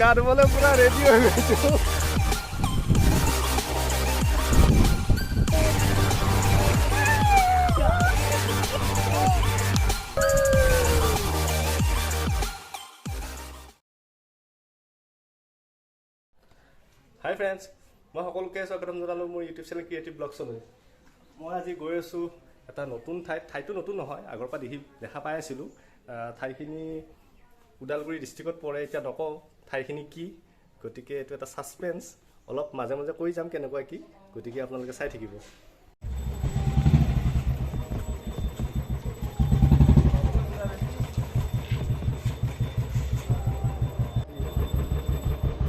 গা ধুবলৈ পুৰা ৰেডি হৈ গৈছো। হাই ফ্ৰেণ্ডছ, মই সকলোকে স্বাগতম জনালোঁ মোৰ ইউটিউব চেনেল ক্ৰিয়েটিভ ব্লগছলৈ। মই আজি গৈ আছোঁ এটা নতুন ঠাইটো নতুন নহয়, আগৰ পৰা দেখা পাই আছিলোঁ। ঠাইখিনি ওদালগুৰি ডিষ্ট্ৰিক্টত পৰে। এতিয়া নকওঁ ঠাইখিনি কি, গতিকে এইটো এটা ছাছপেন্স। অলপ মাজে মাজে কৈ যাম কেনেকুৱা কি, গতিকে আপোনালোকে চাই থাকিব।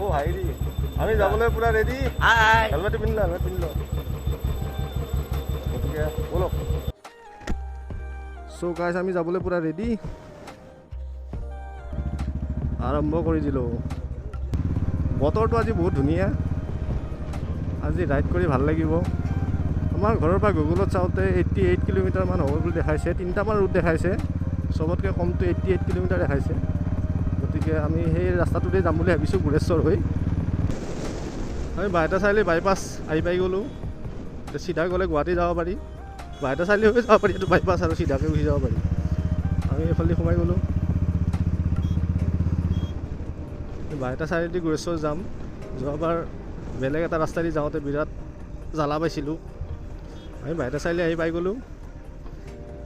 ও ভাইৰি, আমি যাবলৈ পুৰা ৰেডি। হেলমেট পিন্ধি ল, গতিকে বলক। চ' গাইছ, আমি যাবলৈ পুৰা ৰেডি, আৰম্ভ কৰি দিলোঁ। বতৰটো আজি বহুত ধুনীয়া, আজি ৰাইড কৰি ভাল লাগিব। আমাৰ ঘৰৰ পৰা গুগলত চাওঁতে 88 কিলোমিটাৰমান হ'ব বুলি দেখাইছে। 3টামান ৰুট দেখাইছে, চবতকৈ কমটো 88 কিলোমিটাৰ দেখাইছে। গতিকে আমি সেই ৰাস্তাটোতে যাম বুলি ভাবিছোঁ, গোৰেশ্বৰ হৈ। আমি বাইহাটা চাৰিআলি বাইপাছ আহি পাই গ'লোঁ। চিধা গ'লে গুৱাহাটী যাব পাৰি, বাইহাটা চাৰিআলি হৈ যাব পাৰি, এইটো বাইপাছ আৰু চিধাকৈ গুচি যাব পাৰি। আমি এইফালে সোমাই গ'লোঁ। বাইহাটা চাৰিআলি গোৰেশ্বৰ যাম। যোৱাবাৰ বেলেগ এটা ৰাস্তাইদি যাওঁতে বিৰাট জ্বালা পাইছিলোঁ। আমি বাইহাটা চাৰিআলি আহি পাই গ'লোঁ।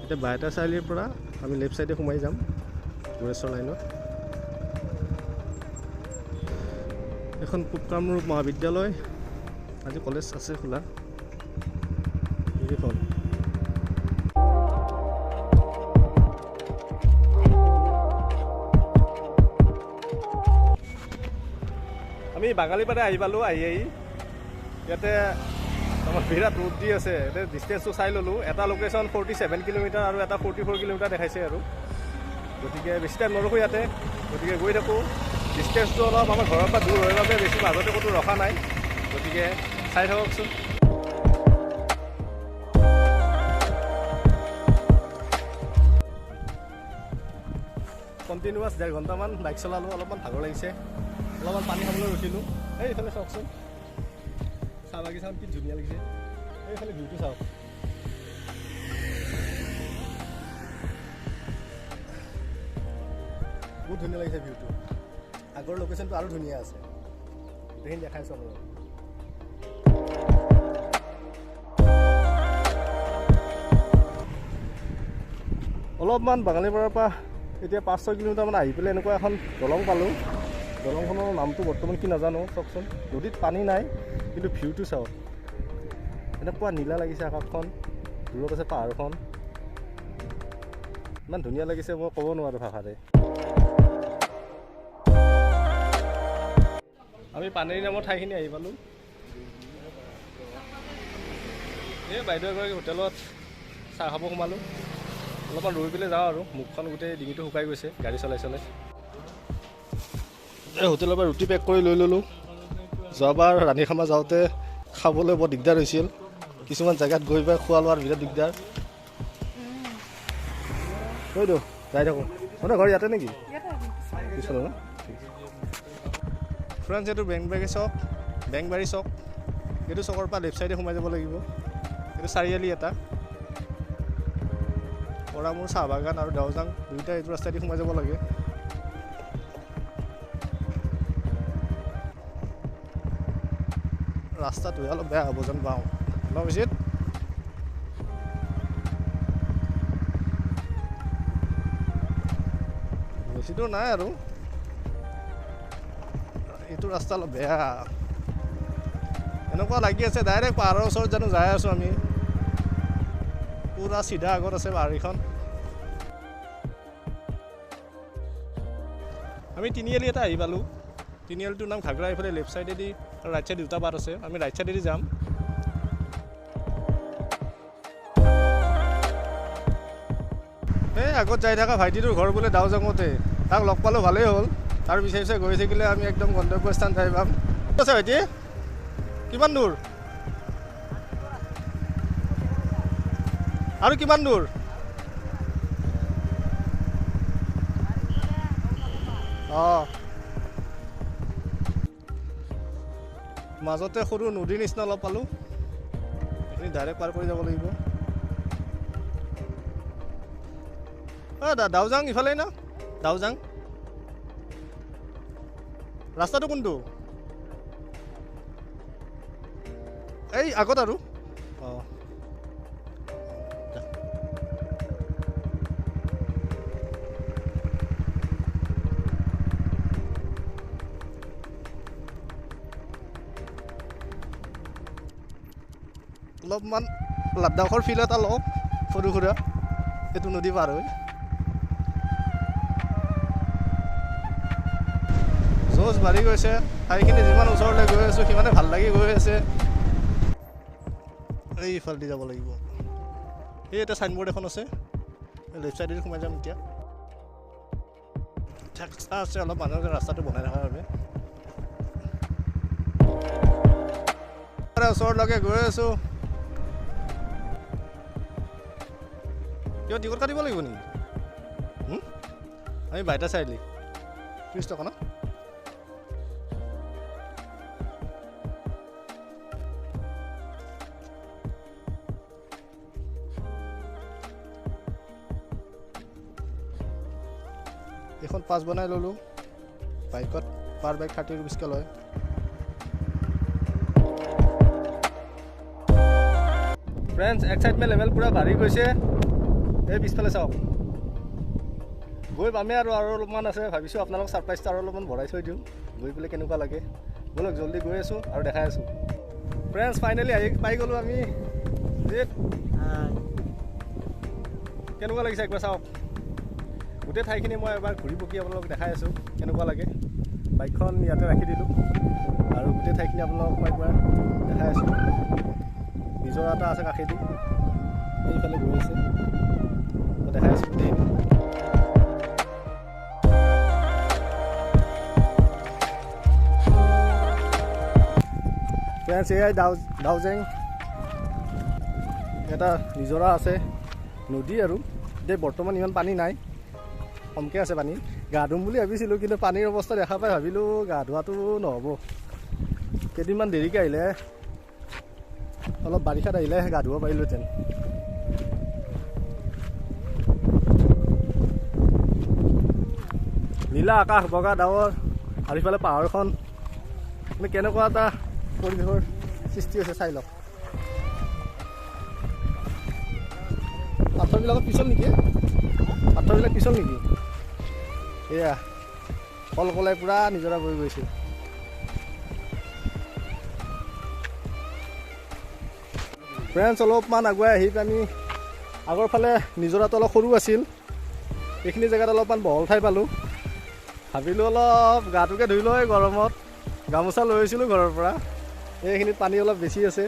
এতিয়া বাইহাটা চাৰিআলিৰ পৰা আমি লেফ্ট চাইডে সোমাই যাম গোৰেশ্বৰ লাইনত। এখন পূব কামৰূপ মহাবিদ্যালয়, আজি কলেজ আছে খোলা। এইখন আমি বাঙালীপাৰা আহি পালোঁ। আহি ইয়াতে আমাৰ বিৰাট ৰ'দ দি আছে। ইয়াতে ডিষ্টেঞ্চটো চাই ল'লোঁ। এটা লোকেশ্যন 47 কিলোমিটাৰ আৰু এটা 44 কিলোমিটাৰ দেখাইছে আৰু। গতিকে বেছি টাইম নৰখোঁ ইয়াতে, গতিকে গৈ থাকোঁ। ডিষ্টেঞ্চটো অলপ আমাৰ ঘৰৰ পৰা দূৰ হয় বাবে বেছি মাজতে ক'তো ৰখা নাই, গতিকে চাই থাককচোন। কণ্টিনিউৱাছ 1.5 ঘণ্টামান বাইক চলালোঁ, অলপমান ভাগৰ লাগিছে। অলপমান পানী খাবলৈ ৰখিলোঁ। এইফালে চাওকচোন, চাহ বাগিচাখন কি ধুনীয়া লাগিছে। এইফালে ভিউটো চাওক, বহুত ধুনীয়া লাগিছে ভিউটো। আগৰ লোকেশ্যনটো আৰু ধুনীয়া আছে, গোটেইখিনি দেখাইছোঁ আপোনালোকক। অলপমান বাঙালীপাৰাৰ পৰা এতিয়া 5-6 কিলোমিটাৰমান আহি পেলাই এনেকুৱা এখন দলং পালোঁ। দলংখনৰ নামটো বৰ্তমান কি নাজানো। চাওকচোন, নদীত পানী নাই, কিন্তু ভিউটো চাওক, এনেকুৱা নীলা লাগিছে আকাশখন, দূৰত আছে পাহাৰখন, ইমান ধুনীয়া লাগিছে মই ক'ব নোৱাৰোঁ ভাষাৰে। আমি পানেৰী নামৰ ঠাইখিনি আহি পালোঁ। এই বাইদেউ এগৰাকী হোটেলত চাহ খাব সোমালোঁ। অলপমান ৰৈ পেলাই যাওঁ আৰু, মুখখন গোটেই ডিঙিটো শুকাই গৈছে গাড়ী চলাই চলাই। এই হোটেলৰ পৰা ৰুটি পেক কৰি লৈ ল'লোঁ। যোৱাবাৰ ৰাণীখামা যাওঁতে খাবলৈ বৰ দিগদাৰ হৈছিল। কিছুমান জেগাত গৈ পাই খোৱা লোৱাৰ বিৰাট দিগদাৰ। কৈ দিওঁ যাই থাকোঁ। মানে ঘৰ ইয়াতে নেকি? পিছলৈ ন? ফ্ৰেণ্ডছ, এইটো বেংবাৰী চক। এইটো চকৰ পৰা লেফ্ট চাইডে সোমাই যাব লাগিব। এইটো চাৰিআলি এটা। পৰামূৰ চাহ বাগান আৰু দাওজাং দুয়োটা এইটো ৰাস্তাইদি সোমাই যাব লাগে। ৰাস্তাটোৱে অলপ বেয়া হ'ব যেন পাওঁ ন বেছিত। বেছি দূৰ নাই আৰু, এইটো ৰাস্তা অলপ বেয়া। এনেকুৱা লাগি আছে ডাইৰেক্ট পাহাৰৰ ওচৰত জানো যাই আছোঁ আমি। পুৰা চিধা আগত আছে পাহাৰখন। আমি তিনিআলি এটা আহি পালোঁ। তিনিআলিটোৰ নাম ঘাগৰা। এইফালে লেফ্ট চাইডেদি আৰু ৰাইট চাইডে দুটা বাট আছে। আমি ৰাইট চাইডেদি যাম। এই আগত যাই থকা ভাইটিটোৰ ঘৰ বোলে দাওজাঙতে, তাক লগ পালোঁ ভালেই হ'ল। তাৰ পিছে পিছে গৈ থাকিলে আমি একদম গন্তব্যস্থান যাই পাম। ঠিক আছে ভাইটি, কিমান দূৰ আৰু কিমান দূৰ? অঁ মাজতে সৰু নদীৰ নিচিনা অলপ পালোঁ, এইখিনি ডাইৰেক্ট পাৰ কৰি যাব লাগিব। দাউজাং ইফালে না, দাউজাং ৰাস্তাটো কোনটো? এই আগত আৰু অঁ অলপমান লাডাখৰ ফিল এটা লওঁ সৰু সুৰা, এইটো নদী পাৰ হৈ। জোচ বাঢ়ি গৈছে, ঠাইখিনি যিমান ওচৰলৈ গৈ আছোঁ সিমানে ভাল লাগি গৈ আছে। এইফালেদি যাব লাগিব, এই এটা চাইনবোৰ্ড এখন আছে, লেফ্ট চাইডেদি সোমাই যাম এতিয়া। ঠেকচা আছে অলপ মানুহে ৰাস্তাটো বনাই থকাৰ বাবে। ওচৰলৈকে গৈ আছোঁ। কিয় টিকট কাটিব লাগিব নেকি? আমি বাইটা চাৰিআলি 30 টকা ন? এখন পাছ বনাই ল'লোঁ। বাইকত পাৰ বাইক 30 ৰুপিজকৈ লয়। ফ্ৰেণ্ডছ, এক্সাইটমেণ্ট লেভেল পূৰা বাঢ়ি গৈছে। এই পিছফালে চাওক, গৈ পামেই আৰু অলপমান আছে। ভাবিছোঁ আপোনালোক ছাৰপ্ৰাইজটো আৰু অলপমান ভৰাই থৈ দিওঁ, গৈ পেলাই কেনেকুৱা লাগে। ব'লক জল্দি গৈ আছোঁ আৰু দেখাই আছোঁ। ফ্ৰেণ্ডছ, ফাইনেলি আহি পাই গ'লোঁ আমি। কেনেকুৱা লাগিছে একবাৰ চাওক। গোটেই ঠাইখিনি মই এবাৰ ঘূৰি পকি আপোনালোকক দেখাই আছোঁ কেনেকুৱা লাগে। বাইকখন ইয়াতে ৰাখি দিলোঁ আৰু গোটেই ঠাইখিনি আপোনালোকক মই একবাৰ দেখাই আছোঁ। নিজৰা এটা আছে কাষেদি, এইফালে গৈ আছে, মই দেখাই আছোঁ গোটেইখিনি। ফ্ৰেণ্ডছ, এয়াই দাউজেং। এটা নিজৰা আছে, নদী আৰু এতিয়া বৰ্তমান ইমান পানী নাই, কমকৈ আছে পানী। গা ধুম বুলি ভাবিছিলোঁ, কিন্তু পানীৰ অৱস্থা দেখা পাই ভাবিলোঁ গা ধোৱাটো নহ'ব। কেইদিনমান দেৰিকৈ আহিলে, অলপ বাৰিষাত আহিলে গা ধুব পাৰিলোহেঁতেন। নীলা আকাশ, বগা ডাৱৰ আৰু ইফালে পাহাৰখন, মানে কেনেকুৱা এটা পৰিৱেশৰ সৃষ্টি হৈছে চাই লওক। পাথৰবিলাকত পিছল নেকি? পাথৰবিলাক পিছল নেকি? এয়া কলকলাই পূৰা নিজৰা বৈ গৈছে। ফ্ৰেণ্ডছ, অলপমান আগুৱাই আহি আমি আগৰ ফালে নিজৰাটো অলপ সৰু আছিল, এইখিনি জেগাত অলপমান বহল ঠাই পালোঁ। ভাবিলোঁ অলপ গাটোকে ধুই লয় গৰমত, গামোচা লৈ আহিছিলোঁ ঘৰৰ পৰা। এইখিনিত পানী অলপ বেছি আছে,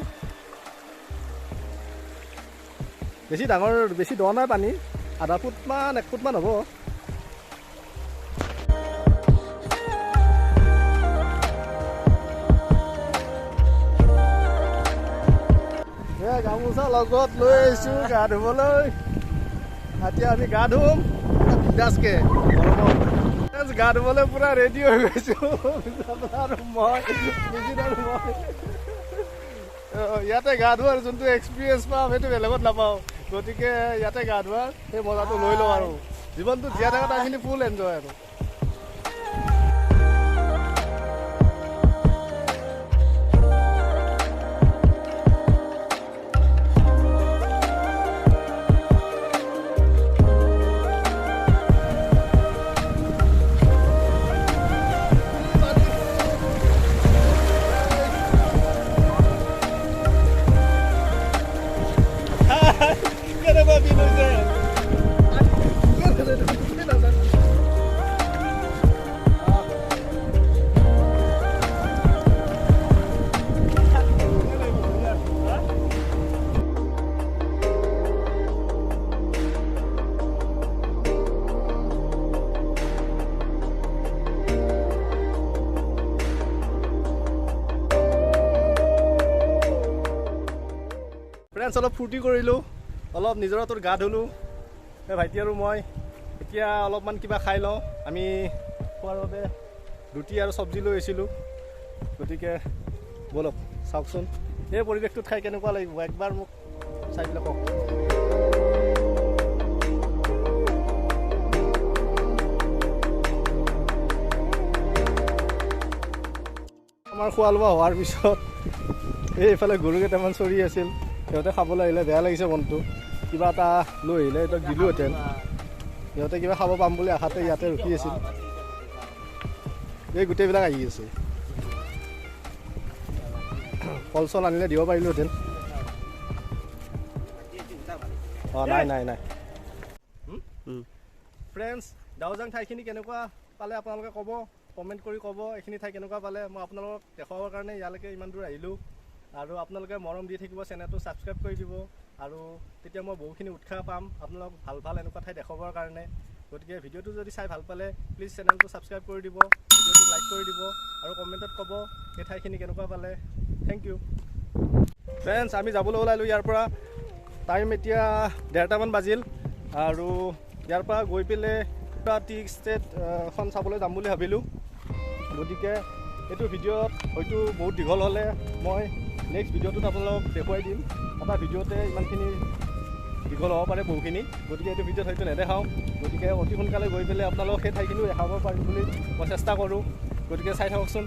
বেছি ডাঙৰ, বেছি দ নাই পানী, আধা ফুটমান 1 ফুটমান হ'ব। গামোচা লগত লৈ আহিছোঁ গা ধুবলৈ। এতিয়া আমি গা ধুম বিন্দাছকে গৰমত। গা ধুবলৈ পূৰা ৰেডি হৈ গৈছোঁ। আৰু মই ইয়াতে গা ধোৱাৰ যোনটো এক্সপিৰিয়েঞ্চ পাওঁ সেইটো বেলেগত নাপাওঁ, গতিকে ইয়াতে গা ধোৱাৰ সেই মজাটো লৈ লওঁ আৰু জীৱনটো জীয়াই থকা টাইমখিনি ফুল এনজয় আৰু। ফ্ৰেণ্ডছ, অলপ ফূৰ্তি কৰিলোঁ, অলপ নিজৰাটোত গা ধুলোঁ। এই ভাইটি আৰু মই এতিয়া অলপমান কিবা খাই লওঁ। আমি খোৱাৰ বাবে ৰুটি আৰু চব্জি লৈ আহিছিলোঁ, গতিকে ব'লক চাওকচোন এই পৰিৱেশটোত খাই কেনেকুৱা লাগিব একবাৰ মোক চাই পেলাই কওক। আমাৰ খোৱা লোৱা হোৱাৰ পিছত এইফালে গৰু কেইটামান চৰি আছিল, সিহঁতে খাবলৈ আহিলে বেয়া লাগিছে মনটো। কিবা এটা লৈ আহিলে সিহঁতক দিলোঁহেঁতেন, সিহঁতে কিবা খাব পাম বুলি আশাতে ইয়াতে ৰখি আছিল। এই গোটেইবিলাক আহি আছে, ফল চল আনিলে দিব পাৰিলোহেঁতেন। অঁ নাই নাই নাই। ফ্ৰেণ্ডছ, দাওজাং ঠাইখিনি কেনেকুৱা পালে আপোনালোকে ক'ব, কমেণ্ট কৰি ক'ব এইখিনি ঠাই কেনেকুৱা পালে। মই আপোনালোকক দেখুৱাবৰ কাৰণে ইয়ালৈকে ইমান দূৰ আহিলোঁ। আৰু আপোনালোকে মৰম দি থাকিব, চেনেলটো ছাবস্ক্ৰাইব কৰি দিব, আৰু তেতিয়া মই বহুখিনি উৎসাহ পাম আপোনালোকক ভাল ভাল এনেকুৱা ঠাই দেখুৱাবৰ কাৰণে। গতিকে ভিডিঅ'টো যদি চাই ভাল পালে প্লিজ চেনেলটো ছাবস্ক্ৰাইব কৰি দিব, ভিডিঅ'টো লাইক কৰি দিব, আৰু কমেণ্টত ক'ব এই ঠাইখিনি কেনেকুৱা পালে। Thank you friends. আমি যাবলৈ ওলালোঁ ইয়াৰ পৰা। টাইম এতিয়া 1:30মান বাজিল, আৰু ইয়াৰ পৰা গৈ পেলাই টি ষ্টেট এখন চাবলৈ যাম বুলি ভাবিলোঁ। গতিকে এইটো ভিডিঅ'ত হয়তো বহুত দীঘল হ'লে মই নেক্সট ভিডিঅ'টোত আপোনালোকক দেখুৱাই দিম। এটা ভিডিঅ'তে ইমানখিনি দীঘল হ'ব পাৰে বহুখিনি, গতিকে এইটো ভিডিঅ'ত হয়তো নেদেখাওঁ। গতিকে অতি সোনকালে গৈ পেলাই আপোনালোকক সেই ঠাইখিনিও দেখাব পাৰিম বুলি মই চেষ্টা কৰোঁ। গতিকে চাই থাককচোন।